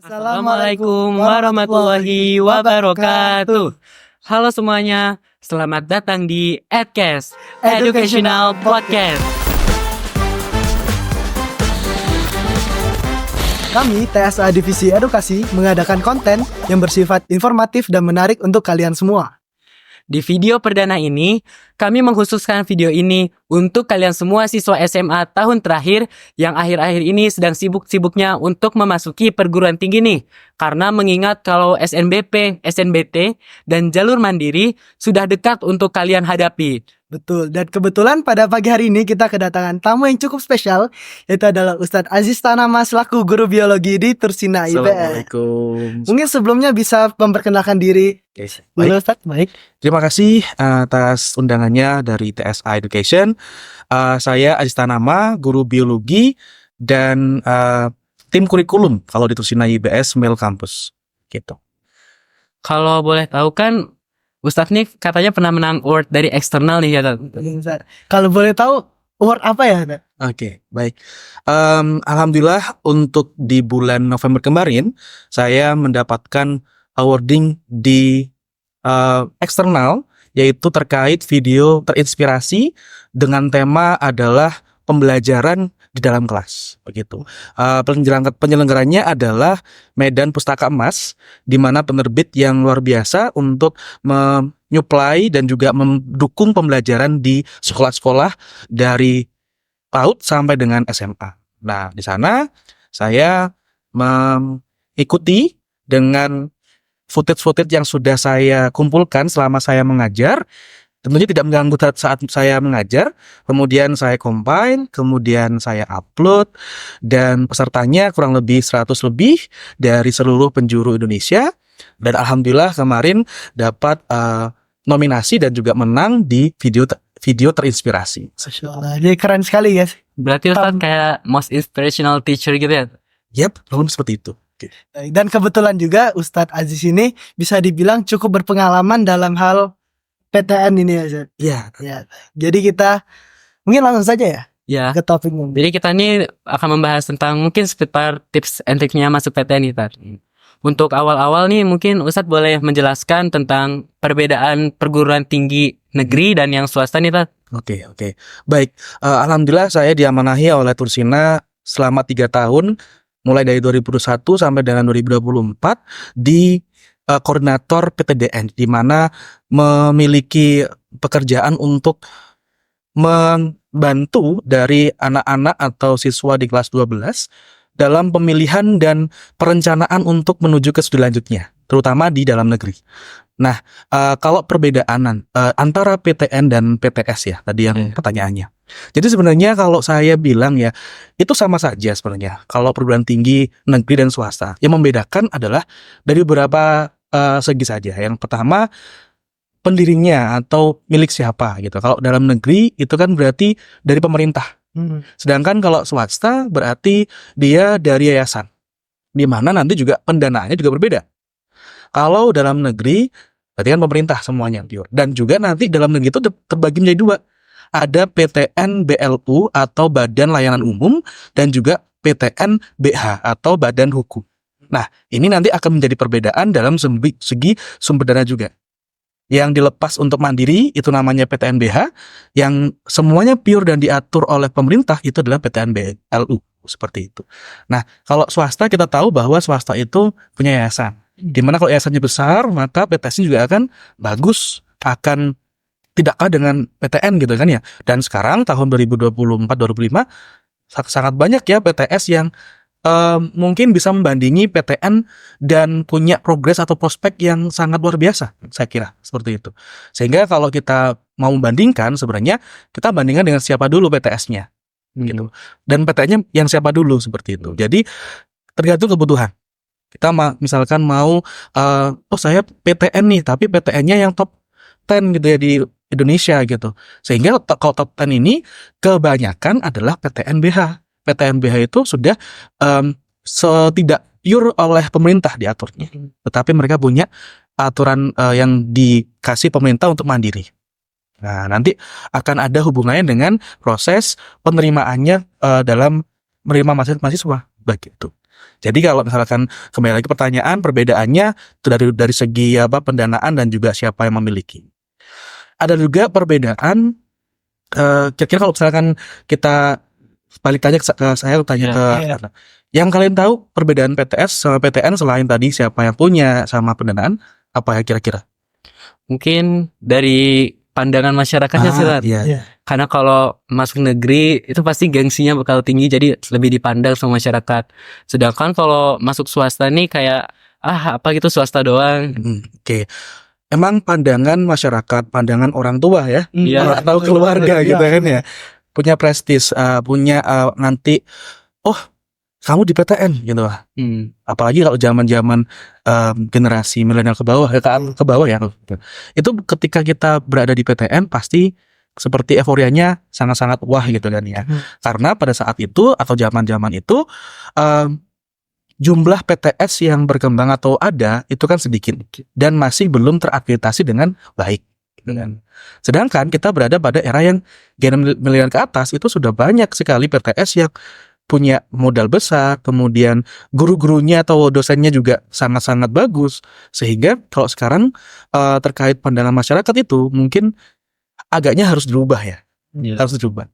Assalamualaikum warahmatullahi wabarakatuh. Halo semuanya, selamat datang di Edcast Educational Podcast. Kami, TSA Divisi Edukasi, mengadakan konten yang bersifat informatif dan menarik untuk kalian semua. Di video perdana ini, kami mengkhususkan video ini untuk kalian semua siswa SMA tahun terakhir yang akhir-akhir ini sedang sibuk-sibuknya untuk memasuki perguruan tinggi nih. Karena mengingat kalau SNBP, SNBT, dan jalur mandiri sudah dekat untuk kalian hadapi. Betul, dan kebetulan pada pagi hari ini kita kedatangan tamu yang cukup spesial, yaitu adalah Ustadz Aziz Tanama selaku guru biologi di Tursina IPS. Assalamualaikum. Mungkin sebelumnya bisa memperkenalkan diri. Halo Ustadz, baik. Terima kasih atas undangannya dari TSA Education. Saya Aziz Tanama, guru biologi dan tim kurikulum kalau di Tursina IPS Mel Campus. Gitu. Kalau boleh tahu kan, Ustadz nih katanya pernah menang award dari eksternal nih ya. Kalau boleh tahu, award apa ya? Oke, baik. Alhamdulillah untuk di bulan November kemarin saya mendapatkan awarding di eksternal, yaitu terkait video terinspirasi dengan tema adalah pembelajaran di dalam kelas, begitu. Penyelenggaranya adalah Medan Pustaka Emas, di mana penerbit yang luar biasa untuk menyuplai dan juga mendukung pembelajaran di sekolah-sekolah dari PAUD sampai dengan SMA. Nah, di sana saya mengikuti dengan footage-footage yang sudah saya kumpulkan selama saya mengajar. Tentunya tidak mengganggu saat saya mengajar, kemudian saya combine, kemudian saya upload, dan pesertanya kurang lebih 100 lebih dari seluruh penjuru Indonesia, dan alhamdulillah kemarin dapat nominasi dan juga menang di video terinspirasi. Masya Allah, jadi keren sekali guys. Berarti Ustadz kayak most inspirational teacher gitu ya? Yap, belum seperti itu. Dan kebetulan juga Ustadz Aziz ini bisa dibilang cukup berpengalaman dalam hal PTN ini ya, Zed. Iya. Ya. Jadi kita mungkin langsung saja ya Ya. ke topiknya. Jadi kita nih akan membahas tentang mungkin sekitar tips and triknya masuk PTN nih Tar. Untuk awal-awal nih mungkin Ustadz boleh menjelaskan tentang perbedaan perguruan tinggi negeri dan yang swasta nih Tar. Oke. Baik, alhamdulillah saya diamanahi oleh Tursina selama 3 tahun, mulai dari 2021 sampai dengan 2024 di koordinator PTDN, di mana memiliki pekerjaan untuk membantu dari anak-anak atau siswa di kelas 12 dalam pemilihan dan perencanaan untuk menuju ke studi lanjutnya, terutama di dalam negeri. Nah, kalau perbedaan antara PTN dan PTS ya, tadi yang pertanyaannya. Jadi sebenarnya kalau saya bilang ya, itu sama saja sebenarnya. Kalau perguruan tinggi negeri dan swasta, yang membedakan adalah dari beberapa segi saja. Yang pertama, pendirinya atau milik siapa gitu. Kalau dalam negeri itu kan berarti dari pemerintah. Sedangkan kalau swasta berarti dia dari yayasan, di mana nanti juga pendanaannya juga berbeda. Kalau dalam negeri berarti kan pemerintah semuanya pure. Dan juga nanti dalam negeri itu terbagi menjadi 2. Ada PTN BLU atau Badan Layanan Umum, dan juga PTN BH atau Badan Hukum. Nah, ini nanti akan menjadi perbedaan dalam segi sumber dana juga. Yang dilepas untuk mandiri itu namanya PTN BH, yang semuanya pure dan diatur oleh pemerintah itu adalah PTN BLU, seperti itu. Nah, kalau swasta kita tahu bahwa swasta itu punya yayasan. Dimana kalau yayasannya besar, maka PTS-nya juga akan bagus, akan tidak kalah dengan PTN gitu kan ya. Dan sekarang tahun 2024-2025 sangat banyak ya PTS yang mungkin bisa membandingi PTN dan punya progres atau prospek yang sangat luar biasa, saya kira seperti itu. Sehingga kalau kita mau membandingkan, sebenarnya kita bandingkan dengan siapa dulu PTS-nya gitu. Dan PTN-nya yang siapa dulu, seperti itu. Jadi tergantung kebutuhan. Kita misalkan mau saya PTN nih, tapi PTN-nya yang top 10 gitu ya di Indonesia gitu. Sehingga kalau top 10 ini kebanyakan adalah PTN BH. PTN BH itu sudah tidak pure oleh pemerintah diaturnya, tetapi mereka punya aturan yang dikasih pemerintah untuk mandiri. Nah, nanti akan ada hubungannya dengan proses penerimaannya dalam menerima mahasiswa begitu. Jadi kalau misalkan kembali lagi pertanyaan, perbedaannya itu dari segi pendanaan dan juga siapa yang memiliki. Ada juga perbedaan kira-kira kalau misalkan kita balik tanya ke saya, tanya ke yang kalian tahu perbedaan PTS sama PTN selain tadi siapa yang punya sama pendanaan, apa ya kira-kira? Mungkin dari pandangan masyarakatnya sih, Lat. Iya. Karena kalau masuk negeri itu pasti gengsinya bakal tinggi, jadi lebih dipandang sama masyarakat. Sedangkan kalau masuk swasta nih kayak apa gitu, swasta doang. Oke. Emang pandangan masyarakat, pandangan orang tua ya, Iya. atau keluarga gitu kan ya, punya prestis, punya nanti, oh kamu di PTN gitu lah. Apalagi kalau zaman-zaman generasi milenial ke bawah ya. Itu ketika kita berada di PTN pasti seperti euforianya sangat-sangat wah gitu kan ya. Karena pada saat itu atau zaman-zaman itu jumlah PTS yang berkembang atau ada itu kan sedikit dan masih belum terakreditasi dengan baik. Sedangkan kita berada pada era yang generasi milenial ke atas itu sudah banyak sekali PTS yang punya modal besar, kemudian guru-gurunya atau dosennya juga sangat-sangat bagus, sehingga kalau sekarang terkait pandangan masyarakat itu mungkin agaknya harus dirubah ya, harus dirubah.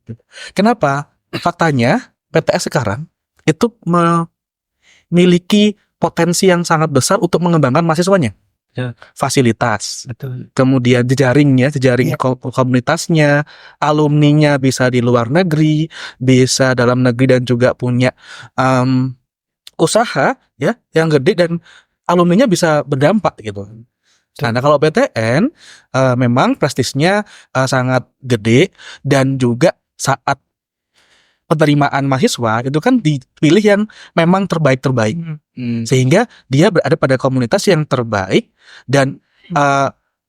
Kenapa? Faktanya PTS sekarang itu memiliki potensi yang sangat besar untuk mengembangkan mahasiswanya. Fasilitas, kemudian jejaring komunitasnya, alumninya bisa di luar negeri, bisa dalam negeri dan juga punya usaha ya yang gede dan alumninya bisa berdampak gitu. Nah kalau PTN memang prestisnya sangat gede dan juga saat penerimaan mahasiswa itu kan dipilih yang memang terbaik sehingga dia berada pada komunitas yang terbaik dan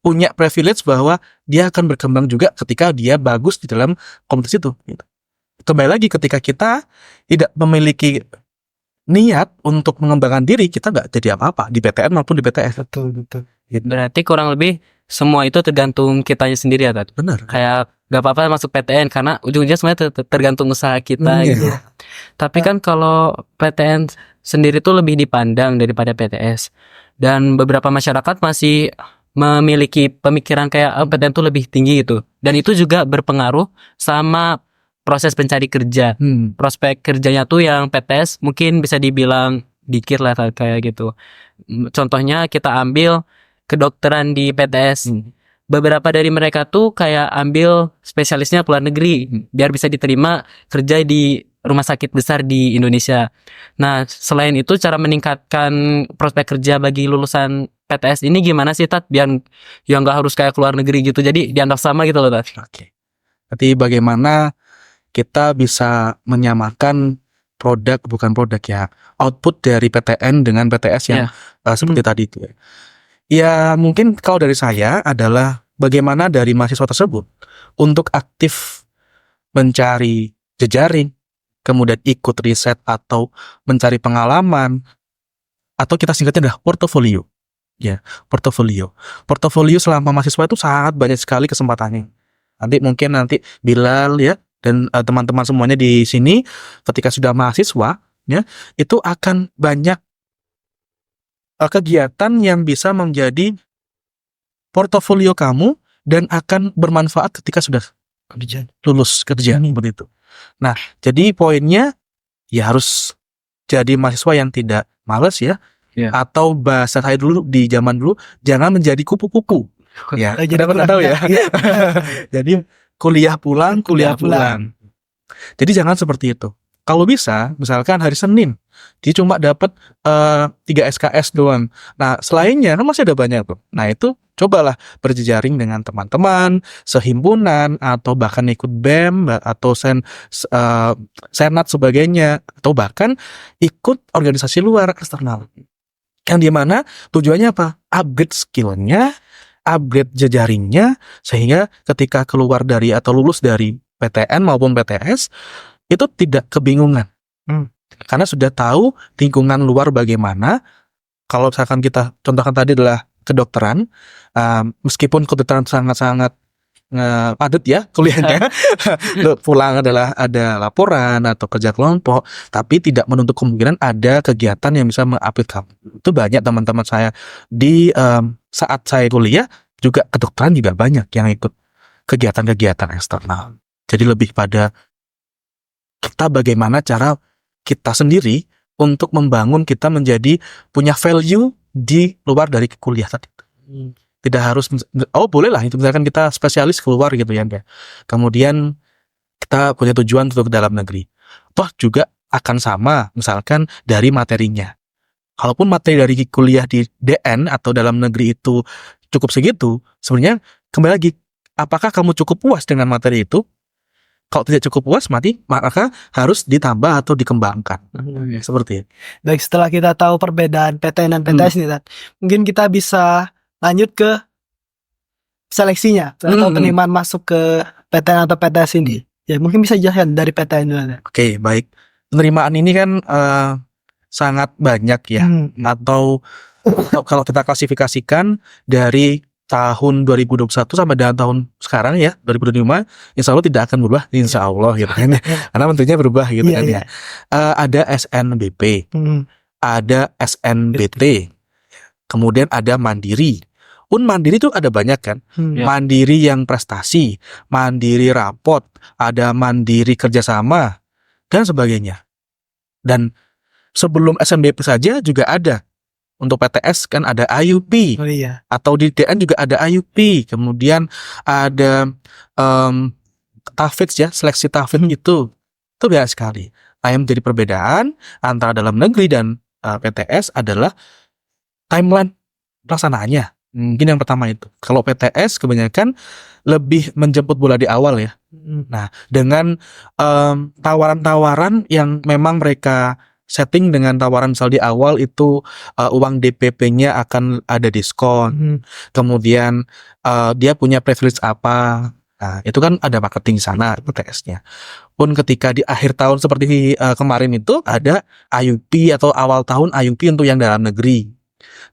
punya privilege bahwa dia akan berkembang juga ketika dia bagus di dalam komunitas itu gitu. Kembali lagi ketika kita tidak memiliki niat untuk mengembangkan diri, kita nggak jadi apa-apa di PTN maupun di PTS. Betul. Gitu. Berarti kurang lebih semua itu tergantung kitanya sendiri ya, Tat? Benar. Kayak gak apa-apa masuk PTN karena ujung-ujungnya semuanya tergantung usaha kita gitu. Tapi kan kalau PTN sendiri tuh lebih dipandang daripada PTS. Dan beberapa masyarakat masih memiliki pemikiran kayak PTN tuh lebih tinggi gitu. Dan itu juga berpengaruh sama proses pencari kerja. Prospek kerjanya tuh yang PTS mungkin bisa dibilang dikit lah kayak gitu. Contohnya kita ambil kedokteran di PTS. Beberapa dari mereka tuh kayak ambil spesialisnya ke luar negeri biar bisa diterima kerja di rumah sakit besar di Indonesia. Nah, selain itu cara meningkatkan prospek kerja bagi lulusan PTS ini gimana sih, Tat? Biar yang nggak harus kayak ke luar negeri gitu. Jadi dianggap sama gitu loh, Tat. Oke. Berarti bagaimana kita bisa menyamakan output dari PTN dengan PTS yang seperti tadi itu ya. Ya mungkin kalau dari saya adalah bagaimana dari mahasiswa tersebut untuk aktif mencari jejaring, kemudian ikut riset atau mencari pengalaman, atau kita singkatnya adalah portofolio. Ya, portofolio. Portofolio selama mahasiswa itu sangat banyak sekali kesempatannya. Nanti Bilal ya dan teman-teman semuanya di sini ketika sudah mahasiswa ya itu akan banyak kegiatan yang bisa menjadi portofolio kamu dan akan bermanfaat ketika sudah lulus kerja seperti itu. Nah, jadi poinnya ya harus jadi mahasiswa yang tidak malas ya. Atau bahasa saya dulu di zaman dulu jangan menjadi kupu-kupu. Ya, kita pernah tahu ya. Jadi kuliah pulang. Jadi jangan seperti itu. Kalau bisa, misalkan hari Senin, dia cuma dapat 3 SKS doang. Nah, selainnya kan masih ada banyak tuh. Nah, itu cobalah berjejaring dengan teman-teman, sehimpunan, atau bahkan ikut BEM, atau senat sebagainya, atau bahkan ikut organisasi luar eksternal. Yang dimana tujuannya apa? Upgrade skillnya, upgrade jejaringnya, sehingga ketika keluar dari atau lulus dari PTN maupun PTS, itu tidak kebingungan. Karena sudah tahu lingkungan luar bagaimana. Kalau misalkan kita contohkan tadi adalah kedokteran, meskipun kedokteran sangat-sangat padat ya kuliahnya. Pulang adalah ada laporan atau kerja kelompok, tapi tidak menutup kemungkinan ada kegiatan yang bisa mengupgrade kamu. Itu banyak teman-teman saya di saat saya kuliah juga kedokteran juga banyak yang ikut kegiatan-kegiatan eksternal. Jadi lebih pada kita bagaimana cara kita sendiri untuk membangun kita menjadi punya value di luar dari kuliah tadi. Tidak harus, boleh lah itu misalkan kita spesialis keluar gitu ya. Kemudian kita punya tujuan untuk ke dalam negeri. Toh juga akan sama misalkan dari materinya. Kalaupun materi dari kuliah di DN atau dalam negeri itu cukup segitu, sebenarnya kembali lagi, apakah kamu cukup puas dengan materi itu? Kalau tidak cukup puas, maka harus ditambah atau dikembangkan. Seperti itu. Baik, setelah kita tahu perbedaan PTN dan PTS nih, Tat, mungkin kita bisa lanjut ke seleksinya atau penerimaan masuk ke PTN atau PTS ini. Ya, mungkin bisa jelaskan dari PTN dulu. Oke, baik. Penerimaan ini kan sangat banyak ya. Atau kalau kita klasifikasikan dari tahun 2021 sampai dengan tahun sekarang ya 2025, insya Allah tidak akan berubah, insya Allah gitu kan, karena menterinya berubah gitu kan ya. Ada SNBP, ada SNBT, kemudian ada Mandiri. Mandiri itu ada banyak kan, Mandiri yang prestasi, Mandiri rapot, ada Mandiri kerjasama dan sebagainya. Dan sebelum SNBP saja juga ada. Untuk PTS kan ada IUP, atau di DN juga ada IUP, kemudian ada TAFIDS ya, seleksi TAFIDS itu banyak sekali. Nah, yang menjadi perbedaan antara dalam negeri dan PTS adalah timeline pelaksanaannya. Mungkin yang pertama itu. Kalau PTS kebanyakan lebih menjemput bola di awal ya. Nah, dengan tawaran-tawaran yang memang mereka setting dengan tawaran misal di awal itu uang DPP-nya akan ada diskon. Kemudian dia punya privilege apa. Nah, itu kan ada marketing di sana PTS-nya. Pun ketika di akhir tahun seperti kemarin itu ada IUP atau awal tahun IUP untuk yang dalam negeri.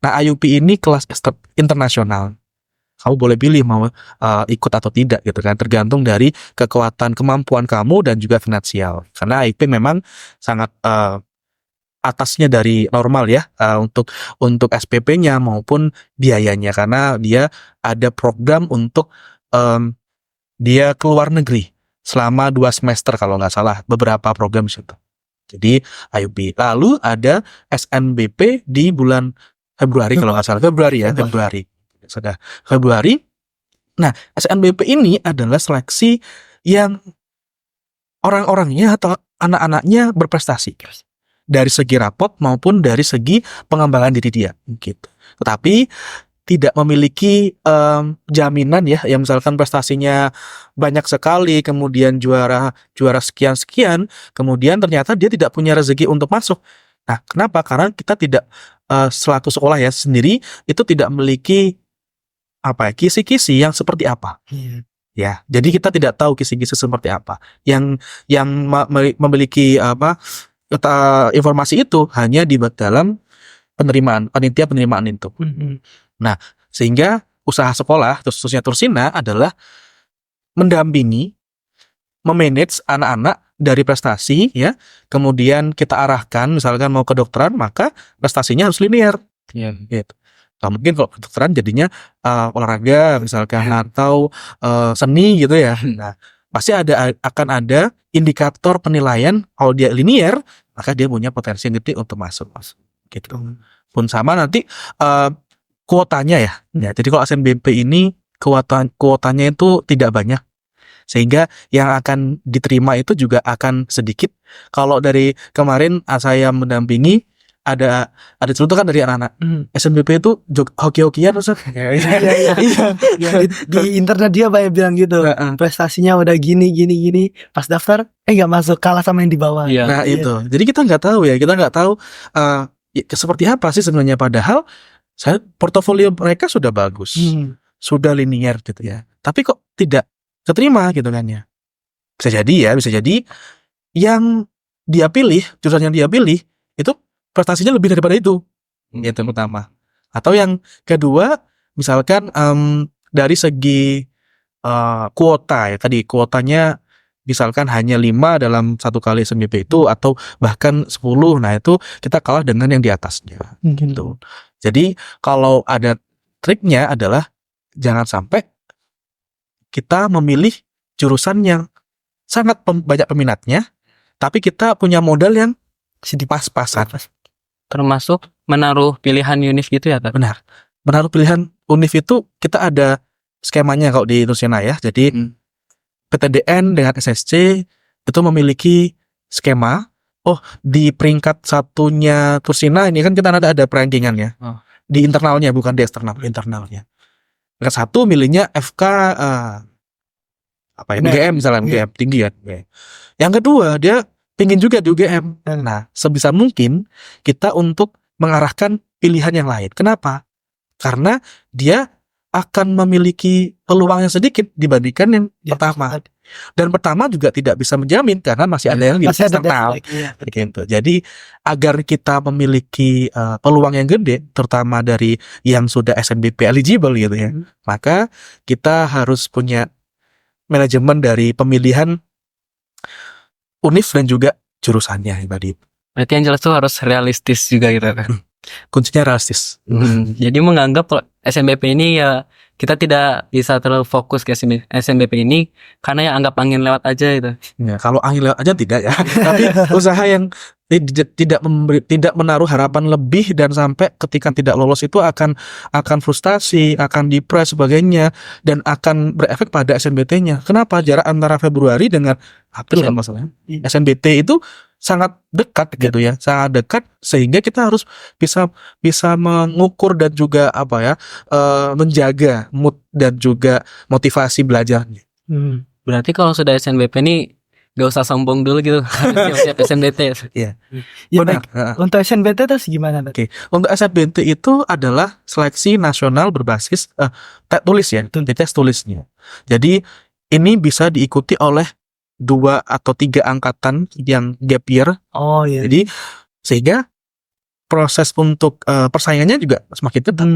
Nah, IUP ini kelas internasional. Kamu boleh pilih mau ikut atau tidak gitu kan, tergantung dari kekuatan kemampuan kamu dan juga finansial. Karena IUP memang sangat atasnya dari normal ya, untuk SPP-nya maupun biayanya, karena dia ada program untuk dia keluar negeri selama 2 semester kalau nggak salah, beberapa program situ. Jadi IUP. Lalu ada SNBP di bulan Februari kalau nggak salah, Februari. Sudah Februari. Nah, SNBP ini adalah seleksi yang orang-orangnya atau anak-anaknya berprestasi dari segi rapot maupun dari segi pengembangan diri dia gitu. Tetapi tidak memiliki jaminan ya, yang misalkan prestasinya banyak sekali, kemudian juara sekian, kemudian ternyata dia tidak punya rezeki untuk masuk. Nah, kenapa? Karena kita tidak selaku sekolah ya sendiri itu tidak memiliki kisi-kisi yang seperti apa. Ya, jadi kita tidak tahu kisi-kisi seperti apa. Yang memiliki informasi itu hanya di dalam panitia penerimaan itu. Nah, sehingga usaha sekolah, khususnya Tursina adalah mendampingi, memanage anak-anak dari prestasi ya. Kemudian kita arahkan, misalkan mau kedokteran, maka prestasinya harus linear. Gitu. Nah, mungkin kalau kedokteran jadinya olahraga misalkan atau seni gitu ya. Nah, pasti akan ada indikator penilaian. Kalau dia linear, maka dia punya potensi yang gede untuk masuk gitu. Pun sama nanti kuotanya ya. Jadi kalau SNBP ini kuotanya itu tidak banyak, sehingga yang akan diterima itu juga akan sedikit. Kalau dari kemarin saya mendampingi ada celutukan dari anak-anak SNBP itu hoki-hokian Ustaz. Di internet dia banyak bilang gitu, prestasinya udah gini pas daftar nggak masuk, kalah sama yang di bawah. Nah itu, jadi kita nggak tahu seperti apa sih sebenarnya, padahal portofolio mereka sudah bagus, sudah linear gitu ya, tapi kok tidak keterima gitu kan ya. Bisa jadi yang dia pilih, jurusan yang dia pilih itu prestasinya lebih daripada itu. Itu pertama. Atau yang kedua, misalkan dari segi kuota ya, tadi kuotanya misalkan hanya 5 dalam satu kali SNBP itu atau bahkan 10, nah itu kita kalah dengan yang di atasnya gitu. Jadi kalau ada triknya adalah jangan sampai kita memilih jurusan yang sangat banyak peminatnya, tapi kita punya modal yang pas-pasan. Termasuk menaruh pilihan univ gitu ya, Tat? Benar. Menaruh pilihan univ itu kita ada skemanya kalau di Nursina ya. Jadi PTDN dengan SSC itu memiliki skema. Oh, di peringkat satunya Nursina ini kan kita ada rankingan ya. Di internalnya, bukan di eksternal, internalnya. Peringkat 1 milihnya FK UGM misalnya, UGM tinggi kan. Yang kedua dia pingin juga di UGM. Nah, sebisa mungkin kita untuk mengarahkan pilihan yang lain. Kenapa? Karena dia akan memiliki peluang yang sedikit dibandingkan yang pertama. Dan pertama juga tidak bisa menjamin karena masih ada yang di eksternal. Gitu. Jadi agar kita memiliki peluang yang gede, terutama dari yang sudah SNBP eligible gitu ya, maka kita harus punya manajemen dari pemilihan univ dan juga jurusannya tadi. Berarti yang jelas tuh harus realistis juga gitu kan. Kuncinya realistis. Jadi menganggap SNBP ini ya kita tidak bisa terlalu fokus ke SNBP ini karena ya anggap angin lewat aja gitu. Ya, kalau angin lewat aja tidak ya. Tapi usaha yang tidak menaruh harapan lebih dan sampai ketika tidak lolos itu akan frustasi, akan depres sebagainya dan akan berefek pada SNBT-nya. Kenapa? Jarak antara Februari dengan April kan masalahnya. SNBT itu sangat dekat gitu ya, sangat dekat sehingga kita harus bisa mengukur dan juga menjaga mood dan juga motivasi belajarnya. Berarti kalau sudah SNBP ini gak usah sombong dulu gitu, harus siap SNBT. Iya. Ya, Benar. untuk SNBT terus gimana? Oke, untuk SNBT itu adalah seleksi nasional berbasis tulis ya, di tes tulisnya. Jadi ini bisa diikuti oleh 2 atau 3 angkatan yang gap year. Oh iya. Jadi sehingga proses untuk persaingannya juga semakin ketat.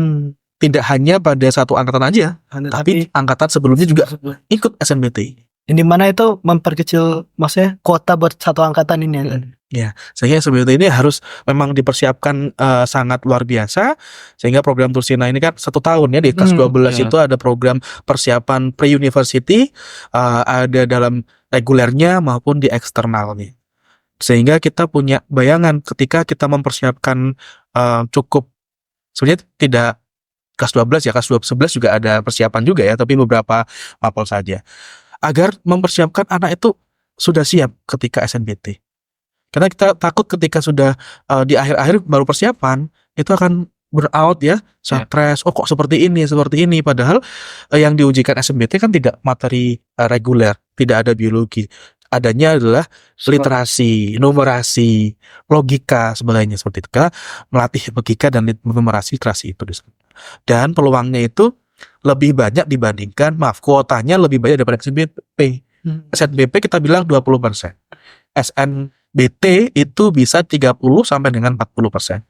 Tidak hanya pada satu angkatan aja, tapi angkatan sebelumnya juga ikut SNBT. Yang dimana itu memperkecil maksudnya kuota buat satu angkatan ini ya. Ya, sehingga SNBT ini harus memang dipersiapkan sangat luar biasa. Sehingga program Nursina ini kan 1 tahun ya, di kelas 12 itu ada program persiapan pre-university, ada dalam regulernya maupun di eksternalnya. Sehingga kita punya bayangan ketika kita mempersiapkan cukup, sebenarnya tidak kelas 12 ya, kelas 11 juga ada persiapan juga ya, tapi beberapa mapel saja. Agar mempersiapkan anak itu sudah siap ketika SNBT. Karena kita takut ketika sudah di akhir-akhir baru persiapan, itu akan burnout ya, stres, kok seperti ini. Padahal yang diujikan SNBT kan tidak materi reguler, tidak ada biologi. Adanya adalah literasi, numerasi, logika, sebagainya seperti itu. Karena melatih logika dan numerasi, literasi itu. Dan peluangnya itu lebih banyak dibandingkan, kuotanya lebih banyak daripada SNBP. SNBP kita bilang 20%. SNBT itu bisa 30 sampai dengan 40%.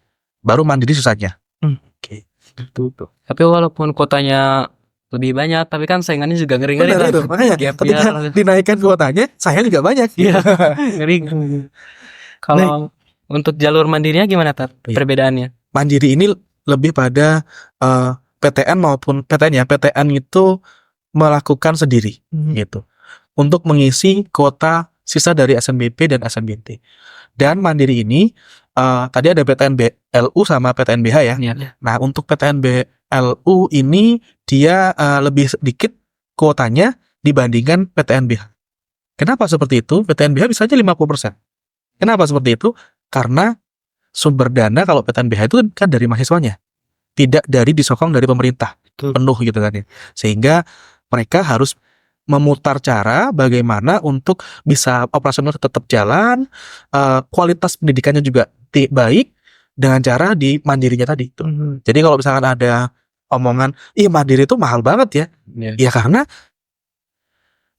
Baru mandiri sisanya. Oke. Gitu. Tapi walaupun kuotanya lebih banyak, tapi kan saingannya juga ngeri-ngeri. Benar itu, makanya ketika dinaikkan kuotanya, sayang juga banyak. Iya, ngeri. Kalau untuk jalur mandirinya gimana, Tat? Perbedaannya? Mandiri ini lebih pada PTN maupun PTN ya. PTN itu melakukan sendiri gitu. Untuk mengisi kuota sisa dari SNBP dan SNBT. Dan mandiri ini tadi ada PTN BLU sama PTN BH ya. Nah, untuk PTN BLU ini dia lebih sedikit kuotanya dibandingkan PTN BH. Kenapa seperti itu? PTN BH bisa aja 50%. Kenapa seperti itu? Karena sumber dana kalau PTN BH itu kan dari mahasiswanya. Tidak dari disokong dari pemerintah. Penuh gitu kan ya. Sehingga mereka harus memutar cara bagaimana untuk bisa operasional tetap jalan, kualitas pendidikannya juga baik dengan cara di mandirinya tadi. Jadi kalau misalkan ada omongan, mandiri itu mahal banget ya. Ya karena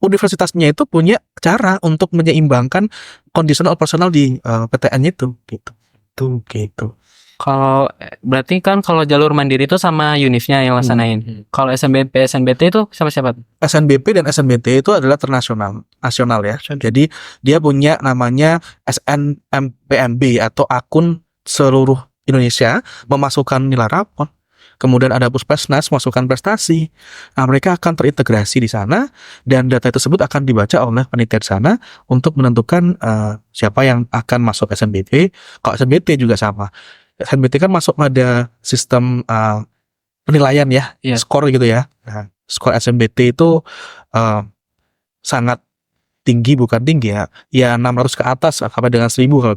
universitasnya itu punya cara untuk menyeimbangkan kondisional operasional di PTN itu gitu. Gitu. Kalau berarti kan kalau jalur mandiri itu sama Unifnya yang laksanain. Kalau SNBP, SNBT itu sama siapa? SNBP dan SNBT itu adalah nasional ya. Jadi dia punya namanya SNMPMB atau akun seluruh Indonesia memasukkan nilai rapor. Kemudian ada Puspesnas masukkan prestasi. Nah, mereka akan terintegrasi di sana dan data tersebut akan dibaca oleh panitia di sana untuk menentukan siapa yang akan masuk SNBT. Kalau SNBT juga sama. SNBT kan masuk pada sistem penilaian ya, skor gitu ya. Nah, skor SNBT itu sangat tinggi, bukan tinggi ya 600 ke atas sampai dengan 1000 kalau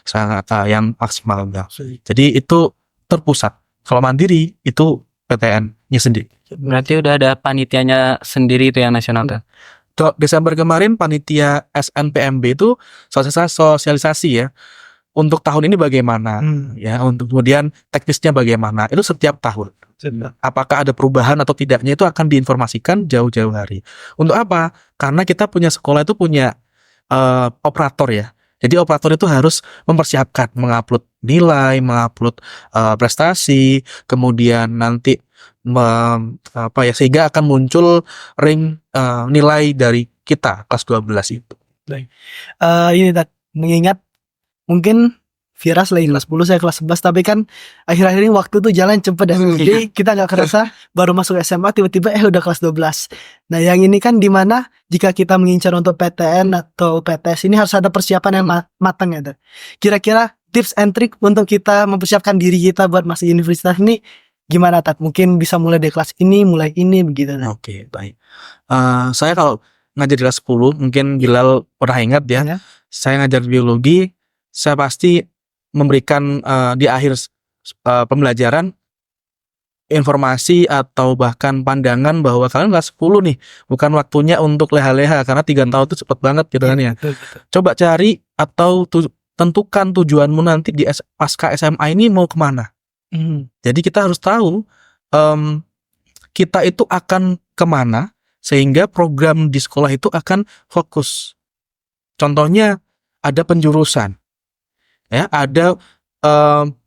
sangat yang maksimal enggak. Jadi itu terpusat. Kalau mandiri itu PTN-nya sendiri. Berarti udah ada panitianya sendiri itu yang nasional tuh. Desember kemarin panitia SNPMB itu sosialisasi ya. Untuk tahun ini bagaimana ya, untuk kemudian teknisnya bagaimana, itu setiap tahun. Apakah ada perubahan atau tidaknya itu akan diinformasikan jauh-jauh hari. Untuk apa? Karena kita punya sekolah itu punya operator ya. Jadi operator itu harus mempersiapkan, mengupload nilai, mengupload prestasi, kemudian nanti sehingga akan muncul ring nilai dari kita kelas 12 itu. Ini mengingat mungkin Vira lagi kelas 10, saya kelas 11, tapi kan akhir-akhir ini waktu tuh jalan cepet dan jadi kita nggak kerasa baru masuk SMA tiba-tiba udah kelas 12. Nah yang ini kan dimana jika kita mengincar untuk PTN atau PTS ini harus ada persiapan yang matang ya. Kira-kira tips and trick untuk kita mempersiapkan diri kita buat masuk universitas ini gimana Tat? Mungkin bisa mulai dari kelas ini, mulai ini begitu. Oke, baik. Saya kalau ngajar di kelas 10, mungkin Bilal pernah ingat ya. Saya ngajar biologi, saya pasti memberikan di akhir pembelajaran informasi atau bahkan pandangan bahwa kalian kelas 10 nih, bukan waktunya untuk leha-leha karena 3 tahun itu cepet banget gitu kan ya. Coba cari atau tentukan tujuanmu nanti di pasca SMA ini mau kemana. Jadi kita harus tahu kita itu akan kemana sehingga program di sekolah itu akan fokus. Contohnya ada penjurusan. Ya, ada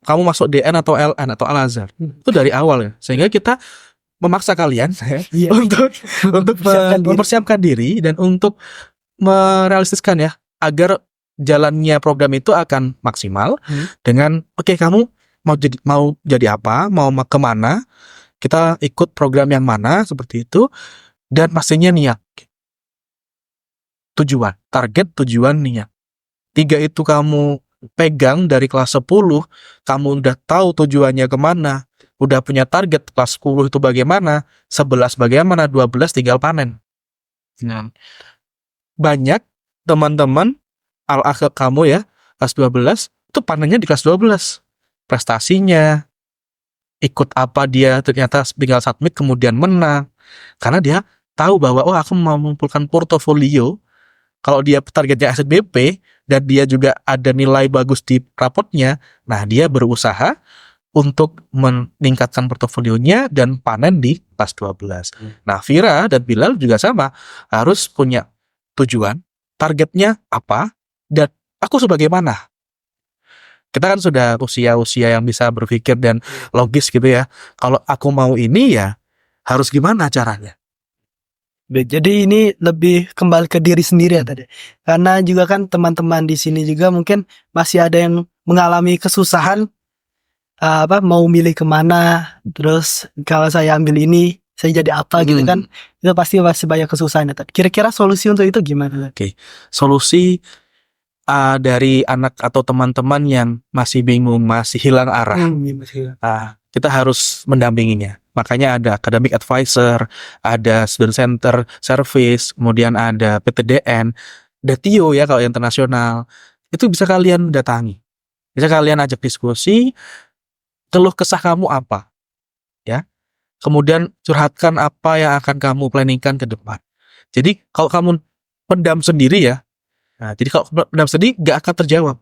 kamu masuk DN atau LN atau Al-Azhar. Itu dari awal ya. Sehingga kita memaksa kalian untuk mempersiapkan diri dan untuk merealistiskan ya agar jalannya program itu akan maksimal dengan kamu mau jadi apa, mau kemana, kita ikut program yang mana seperti itu dan pastinya niat. Tujuan, target, tujuan, niat. 3 itu kamu pegang dari kelas 10, kamu udah tahu tujuannya kemana, udah punya target kelas 10 itu bagaimana, 11 bagaimana, 12 tinggal panen. Banyak teman-teman al-akhir kamu ya, kelas 12, itu panennya di kelas 12. Prestasinya, ikut apa dia ternyata tinggal submit kemudian menang. Karena dia tahu bahwa aku mau mengumpulkan portofolio. Kalau dia targetnya SNBP dan dia juga ada nilai bagus di raportnya, nah dia berusaha untuk meningkatkan portofolionya dan panen di kelas 12. Nah, Vira dan Bilal juga sama, harus punya tujuan, targetnya apa, dan aku sebagaimana. Kita kan sudah usia-usia yang bisa berpikir dan logis gitu ya. Kalau aku mau ini ya harus gimana caranya? Jadi ini lebih kembali ke diri sendiri ya tadi. Karena juga kan teman-teman di sini juga mungkin masih ada yang mengalami kesusahan mau milih kemana. Terus kalau saya ambil ini saya jadi apa gitu kan. Itu pasti masih banyak kesusahan ya. Kira-kira solusi untuk itu gimana? Oke. Solusi dari anak atau teman-teman yang masih bingung, masih hilang arah. Kita harus mendampinginya. Makanya ada academic advisor, ada student center service, kemudian ada PTDN, ada TIO ya kalau internasional. Itu bisa kalian datangi. Bisa kalian ajak diskusi, keluh kesah kamu apa. Ya. Kemudian curhatkan apa yang akan kamu planningkan ke depan. Jadi kalau kamu pendam sendiri ya, jadi kalau pendam sendiri gak akan terjawab.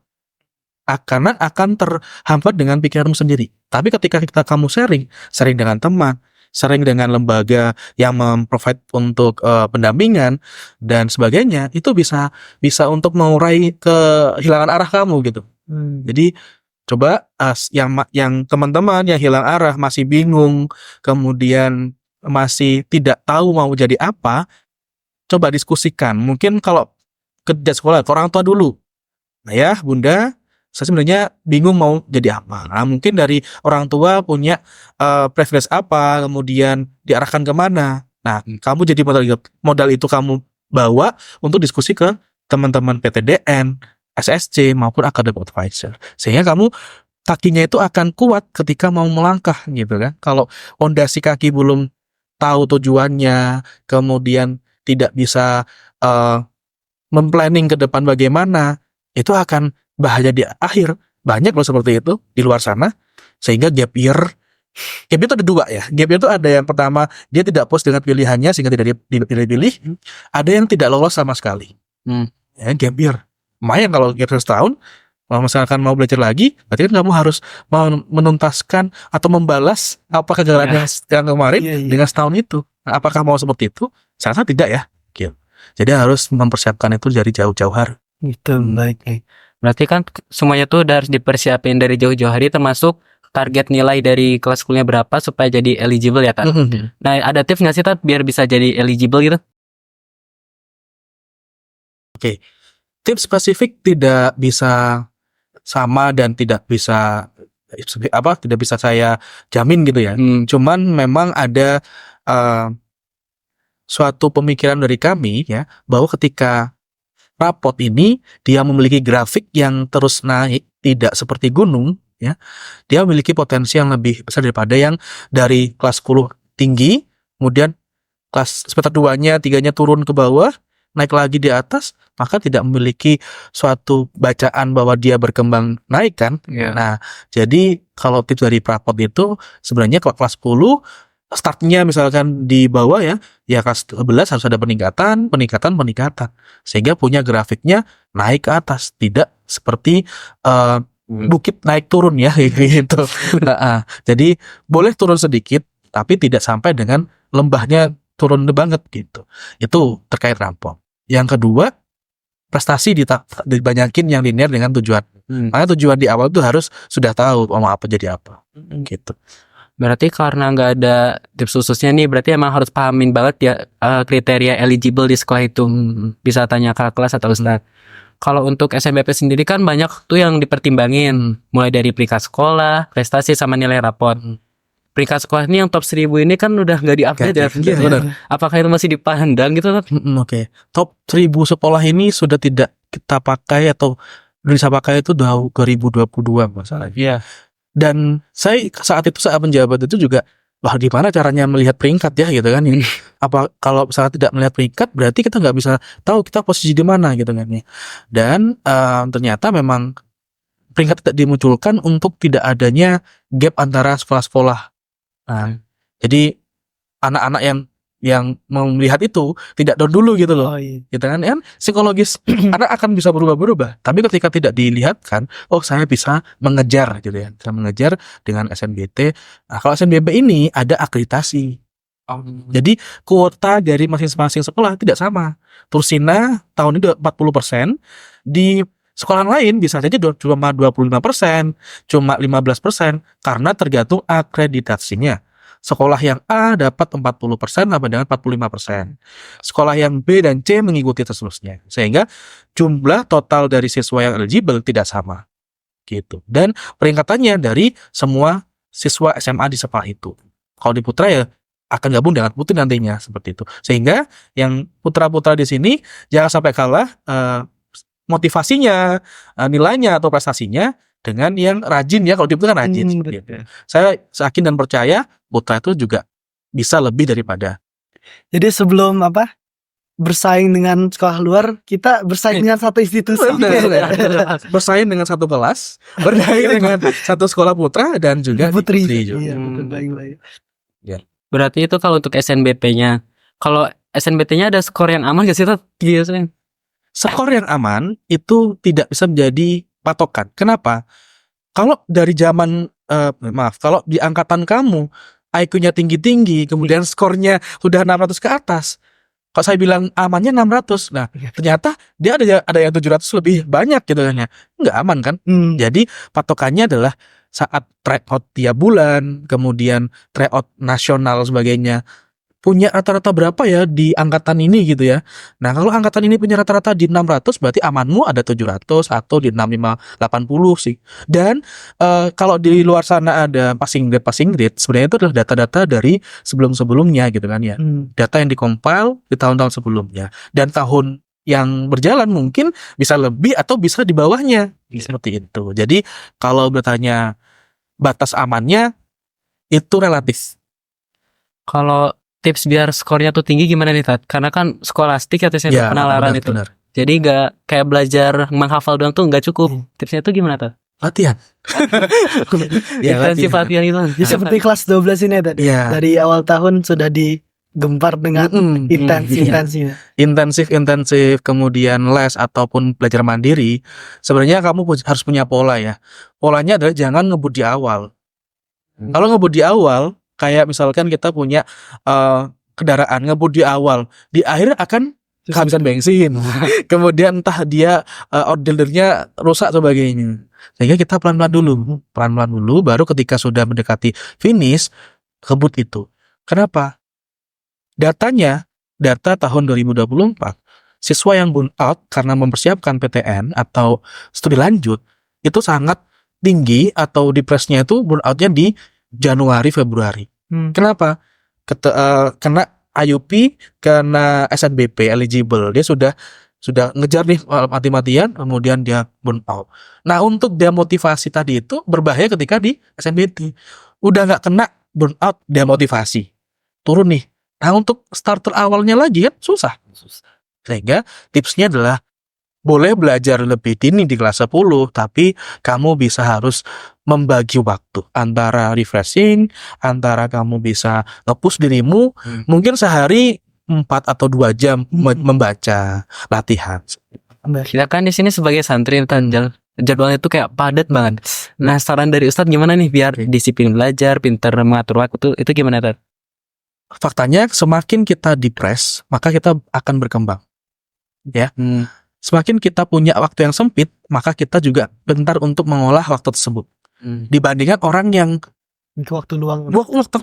Karena akan terhambat dengan pikiranmu sendiri. Tapi ketika kamu sharing dengan teman, sharing dengan lembaga yang memprovide untuk pendampingan dan sebagainya, itu bisa untuk mengurai kehilangan arah kamu gitu. Jadi Coba yang teman-teman yang hilang arah, masih bingung, kemudian masih tidak tahu mau jadi apa, coba diskusikan. Mungkin kalau kerja sekolah ke orang tua dulu. Ayah, bunda, saya sebenarnya bingung mau jadi apa. Nah, mungkin dari orang tua punya preference apa, kemudian diarahkan kemana. Nah, kamu jadi modal itu kamu bawa untuk diskusi ke teman-teman PTDN, SSC maupun academic advisor. Sehingga kamu kakinya itu akan kuat ketika mau melangkah gitu kan. Kalau fondasi kaki belum tahu tujuannya, kemudian tidak bisa memplanning ke depan bagaimana, itu akan bahaya di akhir. Banyak loh seperti itu di luar sana. Sehingga gap year itu ada dua ya. Gap year itu ada yang pertama, dia tidak puas dengan pilihannya sehingga tidak dipilih. Ada yang tidak lolos sama sekali. Ya, gap year. Lumayan kalau gap year setahun, kalau misalkan mau belajar lagi, berarti kan kamu harus menuntaskan atau membalas apa kegagalan yang kemarin dengan setahun itu. Nah, apakah mau seperti itu? Saya rasa tidak ya. Gitu. Jadi harus mempersiapkan itu dari jauh-jauh hari. Itu baik. Berarti kan semuanya tuh udah harus dipersiapin dari jauh-jauh hari, termasuk target nilai dari kelas kuliah berapa supaya jadi eligible ya, Tat? Nah, ada tips nggak sih, Tat, biar bisa jadi eligible gitu? Oke. Tips spesifik tidak bisa sama dan tidak bisa tidak bisa saya jamin gitu ya. Cuman memang ada suatu pemikiran dari kami ya, bahwa ketika rapot ini dia memiliki grafik yang terus naik, tidak seperti gunung ya. Dia memiliki potensi yang lebih besar daripada yang dari kelas 10 tinggi, kemudian kelas semester 2-nya, 3-nya turun ke bawah, naik lagi di atas, maka tidak memiliki suatu bacaan bahwa dia berkembang naik kan. Nah, jadi kalau tips dari rapot itu sebenarnya kalau kelas 10 startnya misalkan di bawah ya kelas 11 harus ada peningkatan, sehingga punya grafiknya naik ke atas, tidak seperti bukit naik turun ya gitu. Jadi boleh turun sedikit, tapi tidak sampai dengan lembahnya turun banget gitu. Itu terkait rapot. Yang kedua, prestasi dibanyakin yang linear dengan tujuan. Makanya tujuan di awal tuh harus sudah tahu mau apa jadi apa gitu. Berarti karena nggak ada tips khususnya nih, berarti emang harus pahamin banget ya kriteria eligible di sekolah itu. Bisa tanya ke kelas atau ustadz. Kalau untuk SNBP sendiri kan banyak tuh yang dipertimbangin, mulai dari peringkat sekolah, prestasi sama nilai raport. Peringkat sekolah ini yang top 1000 ini kan udah nggak di-update ya. Apakah itu masih dipandang gitu? Oke. Top 1000 sekolah ini sudah tidak kita pakai atau bisa pakai itu 2022 masalahnya. Iya. Dan saya saat menjabat itu juga, wah gimana caranya melihat peringkat ya gitu kan. Apa kalau misalnya tidak melihat peringkat berarti kita nggak bisa tahu kita posisi di mana gitu kan ya. Dan ternyata memang peringkat tidak dimunculkan untuk tidak adanya gap antara sekolah-sekolah. Nah, jadi anak-anak yang mau melihat itu tidak down dulu gitu loh. Gitu kan psikologis anak akan bisa berubah-berubah. Tapi ketika tidak dilihatkan, oh saya bisa mengejar gitu ya. Bisa mengejar dengan SNBT. Nah, kalau SNBP ini ada akreditasi. Jadi kuota dari masing-masing sekolah tidak sama. Tursina tahun ini 40%, di sekolah lain bisa saja cuma 25%, cuma 15%, karena tergantung akreditasinya. Sekolah yang A dapat 40% sampai dengan 45%. Sekolah yang B dan C mengikuti seterusnya. Sehingga jumlah total dari siswa yang eligible tidak sama. Gitu. Dan peringkatannya dari semua siswa SMA di sekolah itu. Kalau di Putra ya akan gabung dengan Putri nantinya seperti itu. Sehingga yang putra-putra di sini jangan sampai kalah motivasinya, nilainya atau prestasinya dengan yang rajin ya. Kalau di Putra kan rajin. Gitu. Saya yakin dan percaya Putra itu juga bisa lebih daripada. Jadi sebelum bersaing dengan sekolah luar, kita bersaing dengan satu institusi. Bersaing dengan satu kelas, bersaing dengan satu sekolah putra dan juga Putri. juga. Iya, Berarti itu kalau untuk SNBP-nya. Kalau SNBT-nya ada skor yang aman gak sih, Tat? Skor yang aman itu tidak bisa menjadi patokan. Kenapa? Kalau dari zaman kalau di angkatan kamu IQ-nya tinggi-tinggi, kemudian skornya sudah 600 ke atas, Kalau saya bilang amannya 600, nah ternyata dia ada yang 700 lebih banyak gitu kan ya. Nggak aman kan? Jadi patokannya adalah saat tryout tiap bulan, kemudian tryout nasional sebagainya. Punya rata-rata berapa ya di angkatan ini gitu ya. Nah, kalau angkatan ini punya rata-rata di 600, berarti amanmu ada 700 atau di 6580 sih. Dan kalau di luar sana ada passing grade, sebenarnya itu adalah data-data dari sebelum-sebelumnya gitu kan ya. Data yang dikompil di tahun-tahun sebelumnya. Dan tahun yang berjalan mungkin bisa lebih atau bisa di bawahnya. Seperti itu. Jadi, kalau bertanya batas amannya, itu relatif. Kalau tips biar skornya tuh tinggi gimana nih, Tat? Karena kan skolastik ya tesnya tuh, penalaran itu. Benar. Jadi nggak kayak belajar menghafal doang tuh nggak cukup. Tipsnya tuh gimana, Tat? Latihan. Intensif latihan itu. Jadi seperti kelas 12 ini tadi. Iya. Dari awal tahun sudah digempar dengan intensif. Intensif, kemudian les ataupun belajar mandiri. Sebenarnya kamu harus punya pola ya. Polanya adalah jangan ngebut di awal. Kalau ngebut di awal, kayak misalkan kita punya kendaraan ngebut di awal, di akhir akan kehabisan bensin. Kemudian entah dia ordernya rusak sebagainya. Sehingga kita pelan-pelan dulu, baru ketika sudah mendekati finish, kebut itu. Kenapa? Data tahun 2024, siswa yang burn out karena mempersiapkan PTN atau studi lanjut, itu sangat tinggi atau depresnya itu burn outnya di Januari, Februari. Kenapa? Kena IUP, kena SNBP eligible, dia sudah ngejar nih mati-matian, kemudian dia burn out. Nah, untuk demotivasi tadi itu berbahaya ketika di SNBT. Udah nggak kena burn out, demotivasi, turun nih. Nah, untuk starter awalnya lagi kan susah. Sehingga tipsnya adalah boleh belajar lebih dini di kelas 10, tapi kamu bisa harus membagi waktu antara refreshing, antara kamu bisa nge-push dirimu, mungkin sehari 4 atau 2 jam membaca, latihan. Kita kan di sini sebagai santri, jadwalnya itu kayak padat banget. Nah, saran dari Ustadz gimana nih biar disiplin belajar, pintar mengatur waktu itu gimana, Tat? Faktanya semakin kita depres, maka kita akan berkembang. Ya. Semakin kita punya waktu yang sempit, maka kita juga gentar untuk mengolah waktu tersebut. Dibandingkan orang yang waktu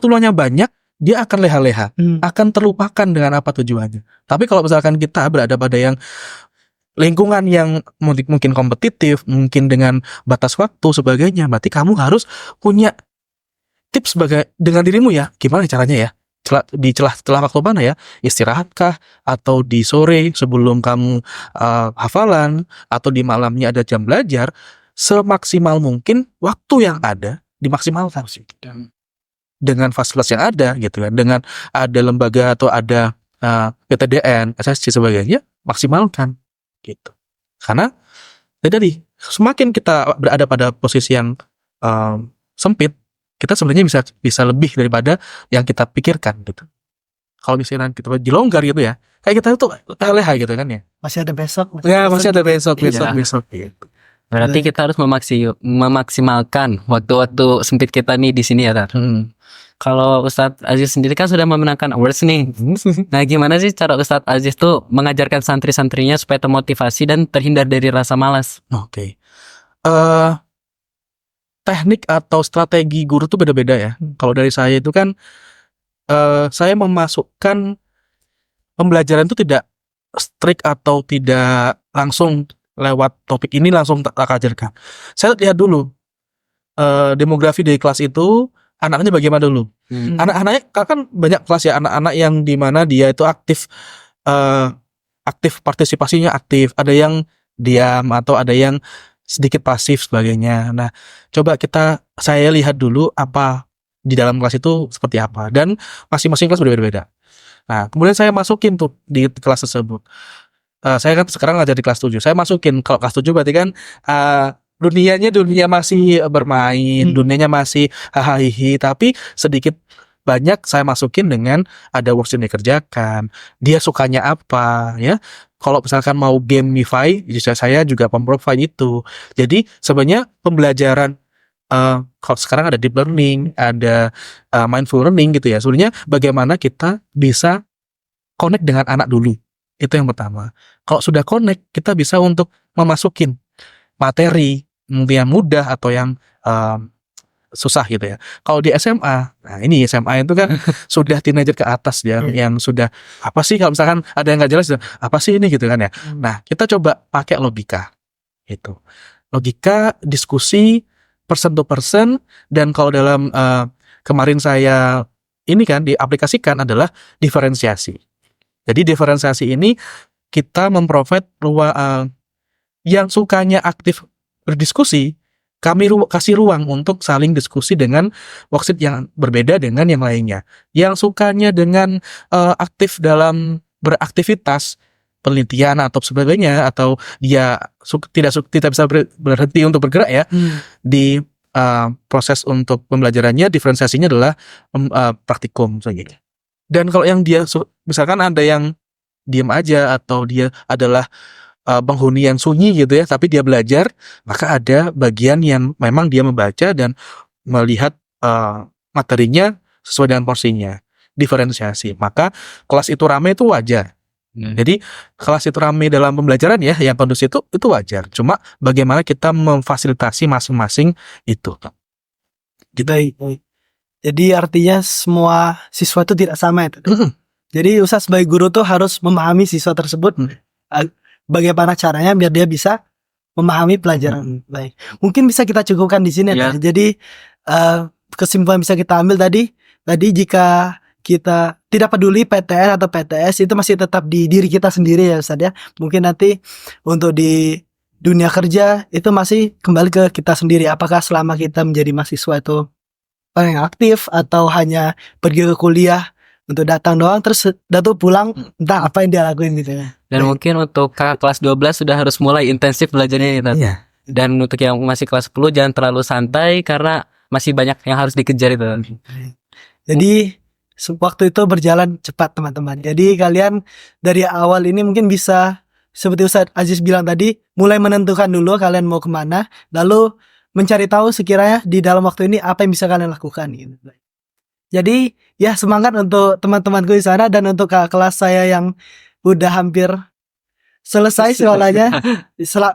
luangnya banyak, dia akan leha-leha, akan terlupakan dengan apa tujuannya. Tapi kalau misalkan kita berada pada yang lingkungan yang mungkin kompetitif, mungkin dengan batas waktu sebagainya, berarti kamu harus punya tips dengan dirimu ya, gimana caranya ya? Di celah waktu mana ya, istirahatkah atau di sore sebelum kamu hafalan atau di malamnya ada jam belajar, semaksimal mungkin waktu yang ada dimaksimalkan dengan fasilitas yang ada gitu kan, dengan ada lembaga atau ada PTDN, SSC sebagainya, maksimalkan gitu. Karena tadi semakin kita berada pada posisi yang sempit, kita sebenarnya bisa lebih daripada yang kita pikirkan gitu. Kalau misalnya kita dilonggar gitu ya, kayak kita tuh leha gitu kan ya. Masih ada besok. Masih ada besok gitu. Berarti kita harus memaksimalkan waktu-waktu sempit kita nih di sini ya, Tat. Kalau Ustadz Aziz sendiri kan sudah memenangkan awards nih. Nah, gimana sih cara Ustadz Aziz tuh mengajarkan santri-santrinya supaya termotivasi dan terhindar dari rasa malas? Oke. Teknik atau strategi guru tuh beda-beda ya. Kalau dari saya itu kan saya memasukkan pembelajaran itu tidak strict atau tidak langsung lewat topik ini langsung tak ajarkan. Saya lihat dulu demografi dari kelas itu, anak-anaknya bagaimana dulu. Anak-anaknya kan banyak kelas ya, anak-anak yang dimana dia itu aktif partisipasinya aktif, ada yang diam atau ada yang sedikit pasif sebagainya. Nah, coba saya lihat dulu apa di dalam kelas itu seperti apa, dan masing-masing kelas berbeda-beda. Nah, kemudian saya masukin tuh di kelas tersebut. Saya kan sekarang ngajar di kelas 7. Saya masukin, kalau kelas 7 berarti kan dunia masih bermain, dunianya masih hahaha, tapi sedikit banyak saya masukin dengan ada worksheet yang dikerjakan, dia sukanya apa ya. Kalau misalkan mau gamify, saya juga memprovide itu. Jadi sebenarnya pembelajaran kalau sekarang ada deep learning, ada mindful learning gitu ya. Sebenarnya bagaimana kita bisa connect dengan anak dulu. Itu yang pertama. Kalau sudah connect, kita bisa untuk memasukin materi yang mudah atau yang susah gitu ya. Kalau di SMA, nah ini SMA itu kan sudah teenager ke atas ya, yang sudah apa sih kalau misalkan ada yang nggak jelas, apa sih ini gitu kan ya. Nah, kita coba pakai logika itu. Logika, diskusi, person to person, dan kalau dalam kemarin saya ini kan diaplikasikan adalah diferensiasi. Jadi diferensiasi ini kita memprovide ruang yang sukanya aktif berdiskusi, kami kasih ruang untuk saling diskusi dengan worksheet yang berbeda dengan yang lainnya. Yang sukanya dengan aktif dalam beraktivitas, penelitian atau sebagainya, atau dia tidak bisa berhenti untuk bergerak ya, di proses untuk pembelajarannya, diferensiasinya adalah praktikum sebagainya. Dan kalau yang dia misalkan ada yang diam aja atau dia adalah penghuni yang sunyi gitu ya, tapi dia belajar, maka ada bagian yang memang dia membaca dan melihat materinya sesuai dengan porsinya, diferensiasi. Maka kelas itu ramai itu wajar. Jadi kelas itu ramai dalam pembelajaran ya, yang kondusif itu wajar. Cuma bagaimana kita memfasilitasi masing-masing itu. Gitu. Jadi artinya semua siswa itu tidak sama itu. Jadi Ustaz sebagai guru tuh harus memahami siswa tersebut. Bagaimana caranya biar dia bisa memahami pelajaran. Baik. Mungkin bisa kita cukupkan di sini ya. Jadi kesimpulan bisa kita ambil tadi jika kita tidak peduli PTN atau PTS itu masih tetap di diri kita sendiri ya Ustaz ya. Mungkin nanti untuk di dunia kerja itu masih kembali ke kita sendiri. Apakah selama kita menjadi mahasiswa itu orang yang aktif atau hanya pergi ke kuliah untuk datang doang terus pulang entah apa yang dia lakuin gitu ya. Dan mungkin untuk kakak kelas 12 sudah harus mulai intensif belajarnya gitu. Iya. Dan untuk yang masih kelas 10 jangan terlalu santai karena masih banyak yang harus dikejar itu. Jadi waktu itu berjalan cepat teman-teman. Jadi kalian dari awal ini mungkin bisa seperti Ustaz Aziz bilang tadi, mulai menentukan dulu kalian mau kemana, lalu mencari tahu sekiranya di dalam waktu ini apa yang bisa kalian lakukan gitu. Jadi ya semangat untuk teman-temanku di sana dan untuk kakak kelas saya yang udah hampir selesai sekolahnya.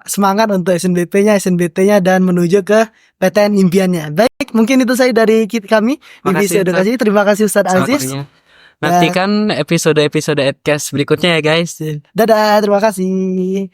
Semangat untuk SNBT-nya dan menuju ke PTN impiannya. Baik, mungkin itu saya dari kami Divisi Edukasi. Terima kasih Ustaz Aziz. Nantikan episode-episode Edcast berikutnya ya guys. Dadah, terima kasih.